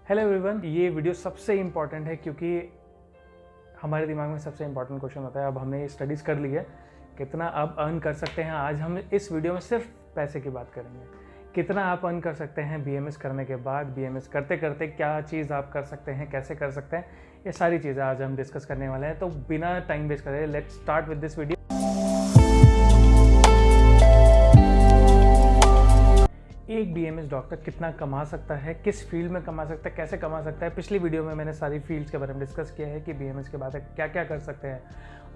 Hello everyone, ये video सबसे important है क्योंकि हमारे दिमाग में सबसे इम्पॉर्टेंट क्वेश्चन होता है। अब हमने स्टडीज़ कर ली है, कितना आप अर्न कर सकते हैं। आज हम इस वीडियो में सिर्फ पैसे की बात करेंगे। कितना आप अर्न कर सकते हैं बीएमएस करने के बाद, बीएमएस करते करते क्या चीज़ आप कर सकते हैं, कैसे कर सकते हैं, ये सारी चीज़ें आज हम डिस्कस करने वाले हैं। तो बिना टाइम वेस्ट करे let's start with this video. एक बीएमएस डॉक्टर कितना कमा सकता है, किस फील्ड में कमा सकता है, कैसे कमा सकता है। पिछली वीडियो में मैंने सारी फील्ड्स के बारे में डिस्कस किया है कि बीएमएस के बाद क्या क्या कर सकते हैं।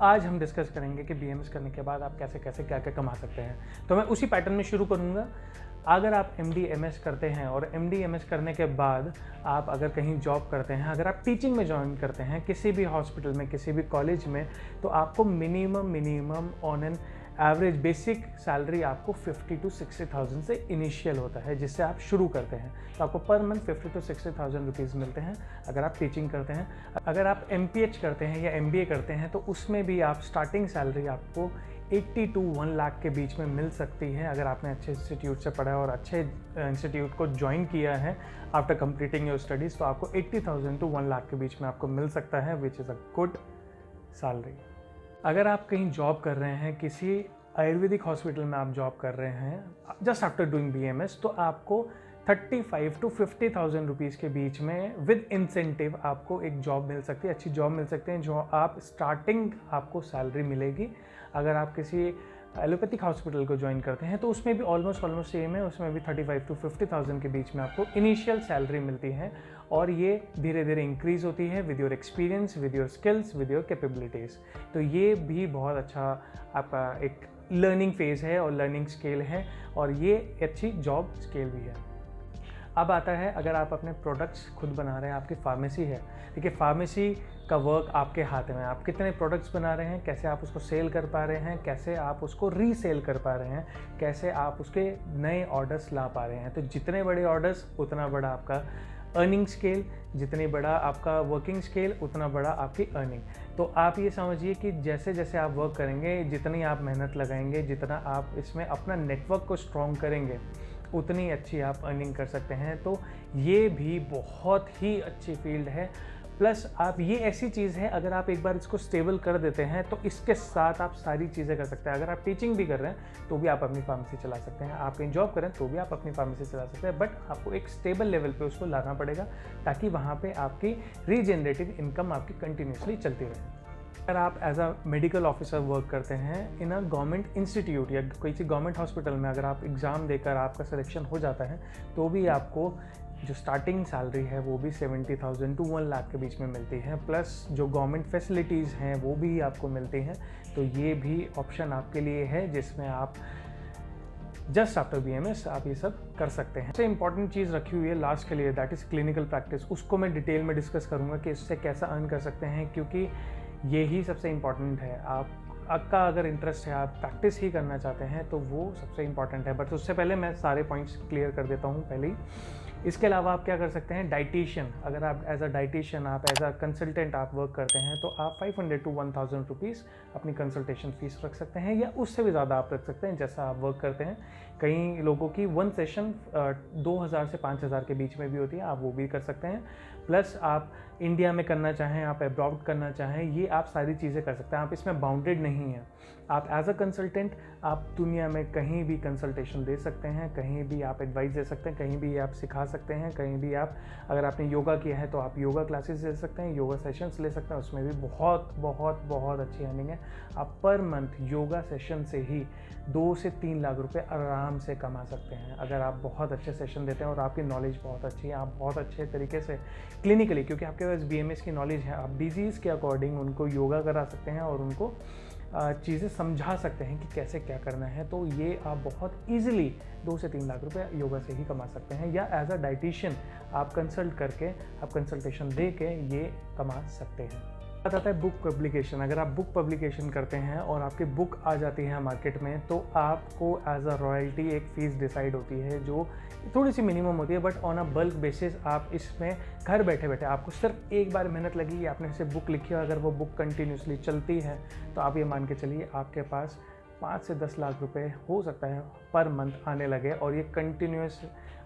आज हम डिस्कस करेंगे कि बीएमएस करने के बाद आप कैसे कैसे क्या क्या कमा सकते हैं। तो मैं उसी पैटर्न में शुरू करूँगा। अगर आप एमडी एमएस करते हैं और एमडी एमएस करने के बाद आप अगर कहीं जॉब करते हैं, अगर आप टीचिंग में ज्वाइन करते हैं किसी भी हॉस्पिटल में, किसी भी कॉलेज में, तो आपको minimum on an average basic salary आपको 50 to 60,000 से इनिशियल होता है, जिससे आप शुरू करते हैं। तो आपको पर मंथ 50 to 60,000 रुपीज़ मिलते हैं अगर आप टीचिंग करते हैं। अगर आप एमपीएच करते हैं या एमबीए करते हैं तो उसमें भी आप स्टार्टिंग सैलरी आपको 80 to 1 लाख के बीच में मिल सकती है। अगर आपने अच्छे इंस्टीट्यूट से पढ़ा है और अच्छे इंस्टीट्यूट को ज्वाइन किया है आफ्टर कंप्लीटिंग योर स्टडीज़, तो आपको 80,000 to 1 लाख के बीच में आपको मिल सकता है, which is a good salary. अगर आप कहीं जॉब कर रहे हैं, किसी आयुर्वेदिक हॉस्पिटल में आप जॉब कर रहे हैं जस्ट आफ्टर डूइंग बीएमएस, तो आपको 35 to 50,000 रुपीज़ के बीच में विद इंसेंटिव आपको एक जॉब मिल सकती है, अच्छी जॉब मिल सकती है, जो आप स्टार्टिंग आपको सैलरी मिलेगी। अगर आप किसी एलोपैथिक हॉस्पिटल को ज्वाइन करते हैं तो उसमें भी ऑलमोस्ट सेम है, उसमें भी 35 to 50,000 के बीच में आपको इनिशियल सैलरी मिलती है और ये धीरे धीरे इंक्रीज़ होती है with your experience, with your skills, with your capabilities. तो ये भी बहुत अच्छा आपका एक लर्निंग फेज़ है और लर्निंग स्केल है और ये अच्छी जॉब स्केल भी है। अब आता है, अगर आप अपने प्रोडक्ट्स खुद बना रहे हैं, आपकी फार्मेसी है, देखिए फार्मेसी का वर्क आपके हाथ में है। आप कितने प्रोडक्ट्स बना रहे हैं, कैसे आप उसको सेल कर पा रहे हैं, कैसे आप उसको रीसेल कर पा रहे हैं, कैसे आप उसके नए ऑर्डर्स ला पा रहे हैं। तो जितने बड़े ऑर्डर्स उतना बड़ा आपका अर्निंग स्केल, जितनी बड़ा आपका वर्किंग स्केल उतना बड़ा आपकी अर्निंग। तो आप ये समझिए कि जैसे जैसे आप वर्क करेंगे, जितनी आप मेहनत लगाएंगे, जितना आप इसमें अपना नेटवर्क को स्ट्रॉन्ग करेंगे, उतनी अच्छी आप अर्निंग कर सकते हैं। तो ये भी बहुत ही अच्छी फील्ड है। प्लस आप ये ऐसी चीज़ है, अगर आप एक बार इसको स्टेबल कर देते हैं तो इसके साथ आप सारी चीज़ें कर सकते हैं। अगर आप टीचिंग भी कर रहे हैं तो भी आप अपनी फार्मेसी चला सकते हैं, आप कहीं जॉब करें तो भी आप अपनी फार्मेसी चला सकते हैं, बट आपको एक स्टेबल लेवल पे उसको लाना पड़ेगा ताकि वहाँ पे आपकी रीजनरेटिव इनकम आपकी कंटिन्यूसली चलती रहे। अगर आप as a medical officer work करते हैं इन अ गवर्नमेंट इंस्टीट्यूट या किसी गवर्नमेंट हॉस्पिटल में, अगर आप एग्ज़ाम देकर आपका सिलेक्शन हो जाता है तो भी आपको जो स्टार्टिंग सैलरी है वो भी 70,000 to 1 लाख के बीच में मिलती है। प्लस जो गवर्नमेंट फैसिलिटीज़ हैं वो भी आपको मिलती हैं। तो ये भी ऑप्शन आपके लिए है जिसमें आप जस्ट आफ्टर बीएमएस आप ये सब कर सकते हैं। सबसे इंपॉर्टेंट चीज़ रखी हुई है लास्ट के लिए, दैट इज़ क्लिनिकल प्रैक्टिस। उसको मैं डिटेल में डिस्कस करूँगा कि इससे कैसा अर्न कर सकते हैं, क्योंकि ये ही सबसे इम्पॉर्टेंट है। आपका अगर इंटरेस्ट है, आप प्रैक्टिस ही करना चाहते हैं, तो वो सबसे इम्पॉर्टेंट है। बट उससे पहले मैं सारे पॉइंट्स क्लियर कर देता हूँ पहले ही। इसके अलावा आप क्या कर सकते हैं, डाइटिशियन। अगर आप एज अ डाइटिशियन, आप एज अ कंसल्टेंट आप वर्क करते हैं तो आप 500 to 1,000 रुपीज़ अपनी कंसल्टेशन फ़ीस रख सकते हैं, या उससे भी ज़्यादा आप रख सकते हैं जैसा आप वर्क करते हैं। कई लोगों की 1 सेशन 2,000 से 5,000 के बीच में भी होती है, आप वो भी कर सकते हैं। प्लस आप इंडिया में करना चाहें, आप अब्रॉड करना चाहें, ये आप सारी चीज़ें कर सकते हैं। आप इसमें बाउंडेड नहीं हैं। आप एज अ कंसल्टेंट आप दुनिया में कहीं भी कंसल्टेशन दे सकते हैं, कहीं भी आप एडवाइस दे सकते हैं, कहीं भी आप सिखा सकते हैं, कहीं भी आप, अगर आपने योगा किया है तो आप योगा क्लासेस ले सकते हैं, योगा सेशंस ले सकते हैं, उसमें भी बहुत बहुत बहुत अच्छी अर्निंग है। आप पर मंथ योगा सेशन से ही 2 से 3 लाख रुपए आराम से कमा सकते हैं। अगर आप बहुत अच्छे सेशन देते हैं और आपकी नॉलेज बहुत अच्छी है, आप बहुत अच्छे तरीके से क्लिनिकली, क्योंकि आपके पास बीएमएस की नॉलेज है, आप डिजीज़ के अकॉर्डिंग उनको योगा करा सकते हैं और उनको चीज़ें समझा सकते हैं कि कैसे क्या करना है। तो ये आप बहुत ईजिली 2 से 3 लाख रुपए योगा से ही कमा सकते हैं, या एज अ डाइटिशियन आप कंसल्ट करके, आप कंसल्टेशन दे के ये कमा सकते हैं। बात आता है बुक पब्लिकेशन। अगर आप बुक पब्लिकेशन करते हैं और आपकी बुक आ जाती है मार्केट में, तो आपको एज अ रॉयल्टी एक फ़ीस डिसाइड होती है जो थोड़ी सी मिनिमम होती है, but on a bulk basis आप इसमें घर बैठे बैठे, आपको सिर्फ एक बार मेहनत लगी, आपने इसे बुक लिखी है, अगर वो बुक कंटिन्यूसली चलती है तो आप ये मान के चलिए आपके पास 5 से 10 लाख रुपए हो सकता है पर मंथ आने लगे, और ये कंटिन्यूस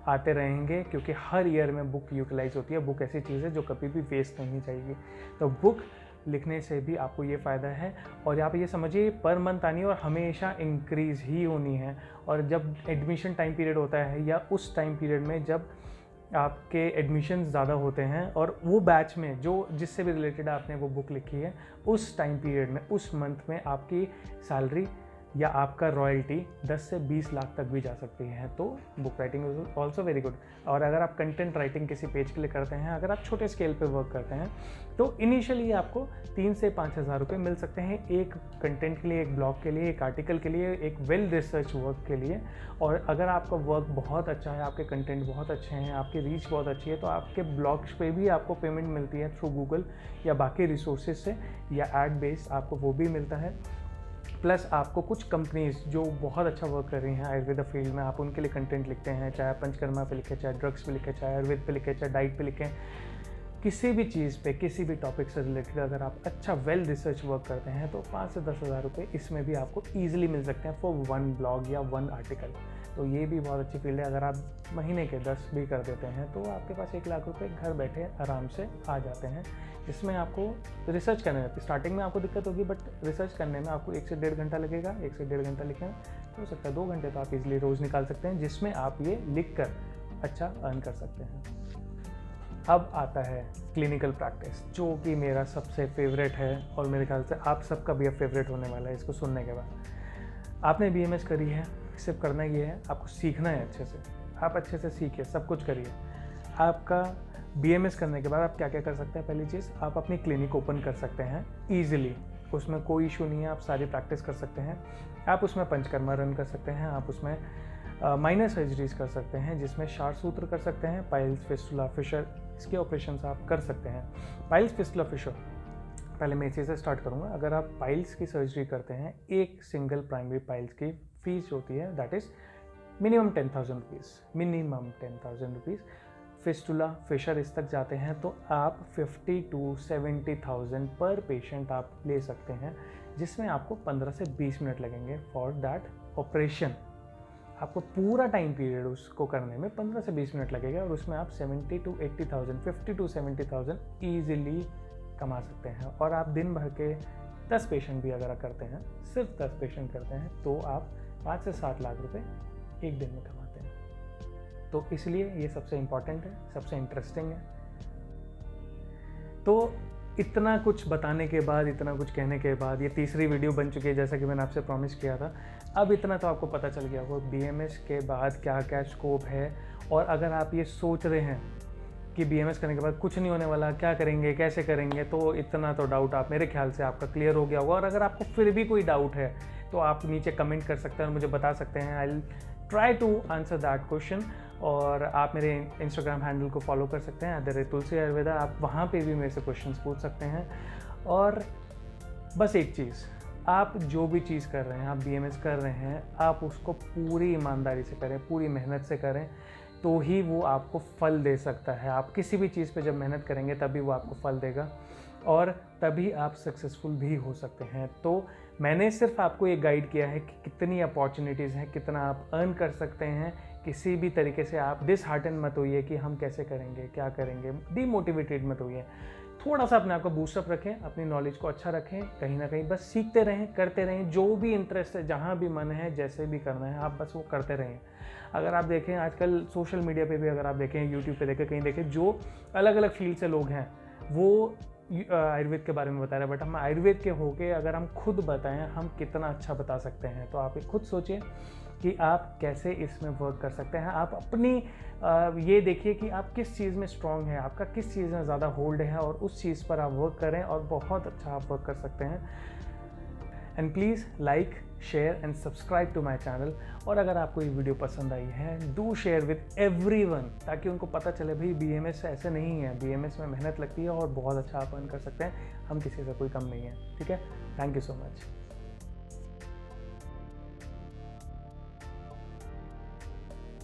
आते रहेंगे, क्योंकि हर ईयर में बुक यूटिलाइज होती है। बुक ऐसी चीज़ है जो कभी भी वेस्ट नहीं जाएगी। तो बुक लिखने से भी आपको ये फ़ायदा है। और यहाँ पे ये समझिए पर मंथ आनी है और हमेशा इंक्रीज़ ही होनी है। और जब एडमिशन टाइम पीरियड होता है या उस टाइम पीरियड में जब आपके एडमिशन ज़्यादा होते हैं और वो बैच में जो जिससे भी रिलेटेड आपने वो बुक लिखी है, उस टाइम पीरियड में उस मंथ में आपकी सैलरी या आपका रॉयल्टी 10 से 20 लाख तक भी जा सकती है। तो book writing is also very good. और अगर आप कंटेंट राइटिंग किसी पेज के लिए करते हैं, अगर आप छोटे स्केल पे वर्क करते हैं, तो इनिशियली आपको 3 से 5 हज़ार रुपये मिल सकते हैं एक कंटेंट के लिए, एक ब्लॉग के लिए, एक आर्टिकल के लिए, एक वेल रिसर्च वर्क के लिए। और अगर आपका वर्क बहुत अच्छा है, आपके कंटेंट बहुत अच्छे हैं, आपकी रीच बहुत अच्छी है, तो आपके ब्लॉग्स पे भी आपको पेमेंट मिलती है थ्रू गूगल या बाकी रिसोर्सेज से, या एड बेस्ड आपको वो भी मिलता है। प्लस आपको कुछ कंपनीज जो बहुत अच्छा वर्क कर रही हैं आयुर्वेद फील्ड में, आप उनके लिए कंटेंट लिखते हैं, चाहे पंचकर्मा पे लिखें, चाहे ड्रग्स पे लिखें, चाहे आयुर्वेद पे लिखें, चाहे डाइट पे लिखें, किसी भी चीज़ पे, किसी भी टॉपिक से रिलेटेड अगर आप अच्छा वेल रिसर्च वर्क करते हैं, तो 5 से 10 हज़ार रुपये इसमें भी आपको ईजिली मिल सकते हैं फॉर 1 ब्लॉग या 1 आर्टिकल। तो ये भी बहुत अच्छी फील्ड है। अगर आप महीने के 10 भी कर देते हैं तो आपके पास 1 लाख रुपए घर बैठे आराम से आ जाते हैं। इसमें आपको रिसर्च करने में स्टार्टिंग में आपको दिक्कत होगी, बट रिसर्च करने में आपको 1 से 1.5 घंटा लगेगा। 1 से 1.5 घंटा लिखने में हो सकता है 2 घंटे तो आप इजीली रोज़ निकाल सकते हैं, जिसमें आप ये लिख कर अच्छा अर्न कर सकते हैं। अब आता है क्लिनिकल प्रैक्टिस, जो कि मेरा सबसे फेवरेट है और मेरे ख्याल से आप सबका भी अब फेवरेट होने वाला है इसको सुनने के बाद। आपने BMS करी है, सिर्फ करना ये है, आपको सीखना है अच्छे से। आप अच्छे से सीखिए, सब कुछ करिए। आपका BMS करने के बाद आप क्या क्या कर सकते हैं? पहली चीज़, आप अपनी क्लिनिक ओपन कर सकते हैं ईजिली, उसमें कोई इशू नहीं है। आप सारी प्रैक्टिस कर सकते हैं। आप उसमें पंचकर्मा रन कर सकते हैं, आप उसमें माइनर सर्जरीज कर सकते हैं, जिसमें शार सूत्र कर सकते हैं, पाइल्स, फिस्टुला, फिशर, इसके ऑपरेशन आप कर सकते हैं। पाइल्स, फिस्टुला, फिशर, पहले मैं इसी से स्टार्ट करूँगा। अगर आप पाइल्स की सर्जरी करते हैं, एक सिंगल प्राइमरी पाइल्स की फीस होती है that is minimum 10,000 rupees, minimum 10,000 rupees. Fistula, fissure इस तक जाते हैं तो आप 50 to 70,000 पर पेशेंट आप ले सकते हैं, जिसमें आपको 15 से 20 मिनट लगेंगे फॉर दैट ऑपरेशन। आपको पूरा टाइम पीरियड उसको करने में 15 से 20 मिनट लगेगा और उसमें आप 70 to 80,000, 50 to 70,000 ईजिली कमा सकते हैं। और आप दिन भर के 10 पेशेंट भी अगर करते हैं, सिर्फ 10 पेशेंट करते हैं, तो आप 5 से 7 लाख रुपए एक दिन में कमाते हैं। तो इसलिए ये सबसे इम्पॉर्टेंट है, सबसे इंटरेस्टिंग है। तो इतना कुछ बताने के बाद, इतना कुछ कहने के बाद, ये तीसरी वीडियो बन चुकी है जैसा कि मैंने आपसे प्रॉमिस किया था। अब इतना तो आपको पता चल गया होगा BMS के बाद क्या क्या स्कोप है। और अगर आप ये सोच रहे हैं कि BMS करने के बाद कुछ नहीं होने वाला, क्या करेंगे, कैसे करेंगे, तो इतना तो डाउट आप मेरे ख्याल से आपका क्लियर हो गया होगा। और अगर आपको फिर भी कोई डाउट है तो आप नीचे कमेंट कर सकते हैं और मुझे बता सकते हैं। I will try to answer that question. और आप मेरे इंस्टाग्राम हैंडल को फॉलो कर सकते हैं @तुलसी आयुर्वेदा। आप वहाँ पे भी मेरे से क्वेश्चंस पूछ सकते हैं। और बस एक चीज़, आप जो भी चीज़ कर रहे हैं, आप BMS कर रहे हैं, आप उसको पूरी ईमानदारी से करें, पूरी मेहनत से करें, तो ही वो आपको फल दे सकता है। आप किसी भी चीज़ पे जब मेहनत करेंगे तभी वो आपको फल देगा और तभी आप सक्सेसफुल भी हो सकते हैं। तो मैंने सिर्फ आपको ये गाइड किया है कि कितनी अपॉर्चुनिटीज़ हैं, कितना आप अर्न कर सकते हैं। किसी भी तरीके से आप डिसहार्टन मत होइए कि हम कैसे करेंगे, क्या करेंगे, डीमोटिवेटेड मत होइए। थोड़ा सा अपने आप को बूस्टअप रखें, अपनी नॉलेज को अच्छा रखें, कहीं ना कहीं बस सीखते रहें, करते रहें। जो भी इंटरेस्ट है, जहाँ भी मन है, जैसे भी करना है, आप बस वो करते रहें। अगर आप देखें आजकल सोशल मीडिया पे भी, अगर आप देखें यूट्यूब पे देखें, कहीं देखें, जो अलग अलग फील्ड से लोग हैं वो आयुर्वेद के बारे में बता रहे हैं, बट हम आयुर्वेद के होके अगर हम खुद बताएं हम कितना अच्छा बता सकते हैं। तो आप खुद सोचिए कि आप कैसे इसमें वर्क कर सकते हैं। आप अपनी ये देखिए कि आप किस चीज़ में स्ट्रांग है, आपका किस चीज़ में ज़्यादा होल्ड है, और उस चीज़ पर आप वर्क करें और बहुत अच्छा आप वर्क कर सकते हैं। And please like, share and subscribe to my channel. और अगर आपको ये वीडियो पसंद आई है, डू शेयर विथ एवरीवन, ताकि उनको पता चले भाई BMS ऐसे नहीं है, BMS में मेहनत लगती है और बहुत अच्छा आप अर्न कर सकते हैं। हम किसी से कोई कम नहीं है। ठीक है, थैंक यू सो मच।